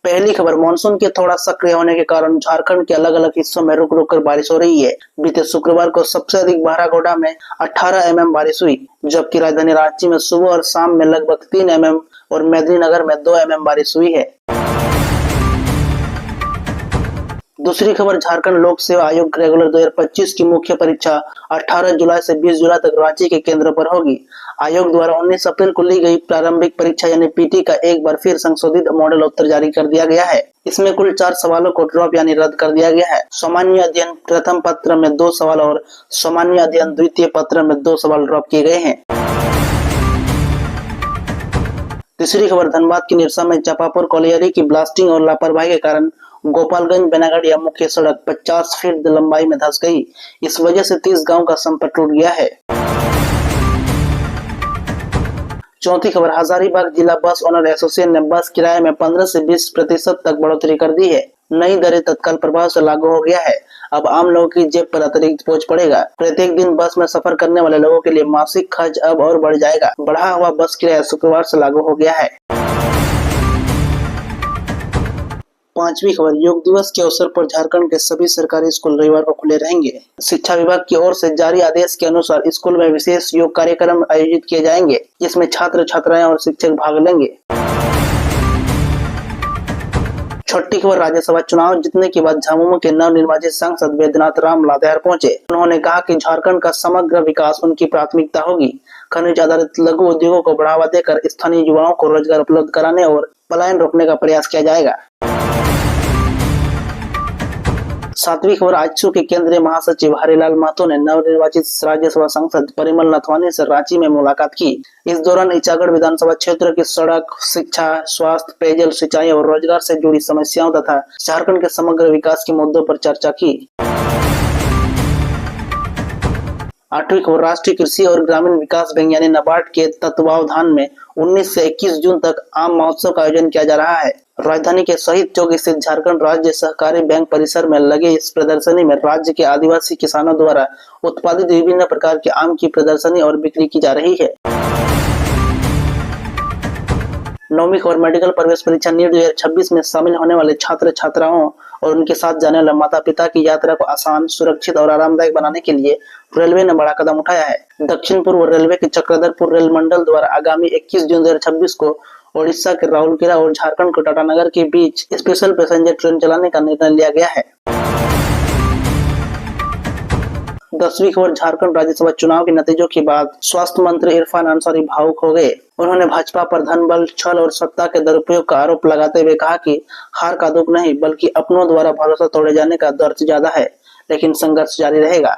पहली खबर, मानसून के थोड़ा सक्रिय होने के कारण झारखंड के अलग अलग हिस्सों में रुक रुक कर बारिश हो रही है। बीते शुक्रवार को सबसे अधिक बहरागोड़ा में 18 mm बारिश हुई, जबकि राजधानी रांची में सुबह और शाम में लगभग 3 mm और मेदिनीनगर में 2 mm बारिश हुई है। दूसरी खबर, झारखंड लोक सेवा आयोग रेगुलर 2025 की मुख्य परीक्षा 18 जुलाई से 20 जुलाई तक रांची के केंद्रों पर होगी। आयोग द्वारा 19 अप्रैल को ली गई प्रारंभिक परीक्षा यानी पीटी का एक बार फिर संशोधित मॉडल उत्तर जारी कर दिया गया है। इसमें कुल 4 सवालों को ड्रॉप यानी रद्द कर दिया गया है। सामान्य अध्ययन प्रथम पत्र में 2 सवाल और सामान्य अध्ययन द्वितीय पत्र में 2 सवाल ड्रॉप किए गए हैं। तीसरी खबर, धनबाद की निरसा में चापापुर कॉलेजरी की ब्लास्टिंग और लापरवाही के कारण गोपालगंज बेनागढ़िया मुख्य सड़क 50 फीट लंबाई में धंस गई। इस वजह से 30 गांव का संपर्क टूट गया है। चौथी खबर, हजारीबाग जिला बस ओनर एसोसिएशन ने बस किराए में 15 से 20% तक बढ़ोतरी कर दी है। नई दरें तत्काल प्रभाव से लागू हो गया है। अब आम लोगों की जेब पर अतिरिक्त बोझ पड़ेगा। प्रत्येक दिन बस में सफर करने वाले लोगों के लिए मासिक खर्च अब और बढ़ जाएगा। बढ़ा हुआ बस किराया शुक्रवार से लागू हो गया है। पांचवी खबर, योग दिवस के अवसर पर झारखंड के सभी सरकारी स्कूल रविवार को खुले रहेंगे। शिक्षा विभाग की ओर से जारी आदेश के अनुसार स्कूल में विशेष योग कार्यक्रम आयोजित किए जाएंगे, जिसमें छात्र छात्राएं और शिक्षक भाग लेंगे। छठी खबर, राज्यसभा चुनाव जीतने के बाद झामुमो के नवनिर्वाचित सांसद वैद्यनाथ राम लातेहार पहुंचे। उन्होंने कहा कि झारखंड का समग्र विकास उनकी प्राथमिकता होगी। खनिज आधारित लघु उद्योगों को बढ़ावा देकर स्थानीय युवाओं को रोजगार उपलब्ध कराने और पलायन रोकने का प्रयास किया जाएगा। सातवीं खबर, आजसू के केंद्रीय महासचिव हरिलाल महतो ने नवनिर्वाचित राज्यसभा सांसद परिमल नथवानी से रांची में मुलाकात की। इस दौरान इचागढ़ विधानसभा क्षेत्र की सड़क, शिक्षा, स्वास्थ्य, पेयजल, सिंचाई और रोजगार से जुड़ी समस्याओं तथा झारखंड के समग्र विकास के मुद्दों पर चर्चा की। आठवीं खबर, राष्ट्रीय कृषि और ग्रामीण विकास बैंक यानी नाबार्ड के तत्वावधान में 19 से 21 जून तक आम महोत्सव का आयोजन किया जा रहा है। राजधानी के शहीद चौक स्थित झारखंड राज्य सहकारी बैंक परिसर में लगे इस प्रदर्शनी में राज्य के आदिवासी किसानों द्वारा उत्पादित विभिन्न प्रकार के आम की प्रदर्शनी और बिक्री की जा रही है। नौवीं खबर, मेडिकल प्रवेश परीक्षा नीट 2026 में शामिल होने वाले छात्र छात्राओं और उनके साथ जाने वाले माता पिता की यात्रा को आसान, सुरक्षित और आरामदायक बनाने के लिए रेलवे ने बड़ा कदम उठाया है। दक्षिण पूर्व रेलवे के चक्रधरपुर रेल मंडल द्वारा आगामी 21 जून 2026 को ओडिशा के राउरकेला और झारखंड के टाटानगर के बीच स्पेशल पैसेंजर ट्रेन चलाने का निर्णय लिया गया है। 10वीं खबर, झारखंड राज्यसभा चुनाव के नतीजों के बाद स्वास्थ्य मंत्री इरफान अंसारी भावुक हो गए। उन्होंने भाजपा पर धन बल, छल और सत्ता के दुरुपयोग का आरोप लगाते हुए कहा कि हार का दुख नहीं बल्कि अपनों द्वारा भरोसा तोड़े जाने का दर्द ज्यादा है, लेकिन संघर्ष जारी रहेगा।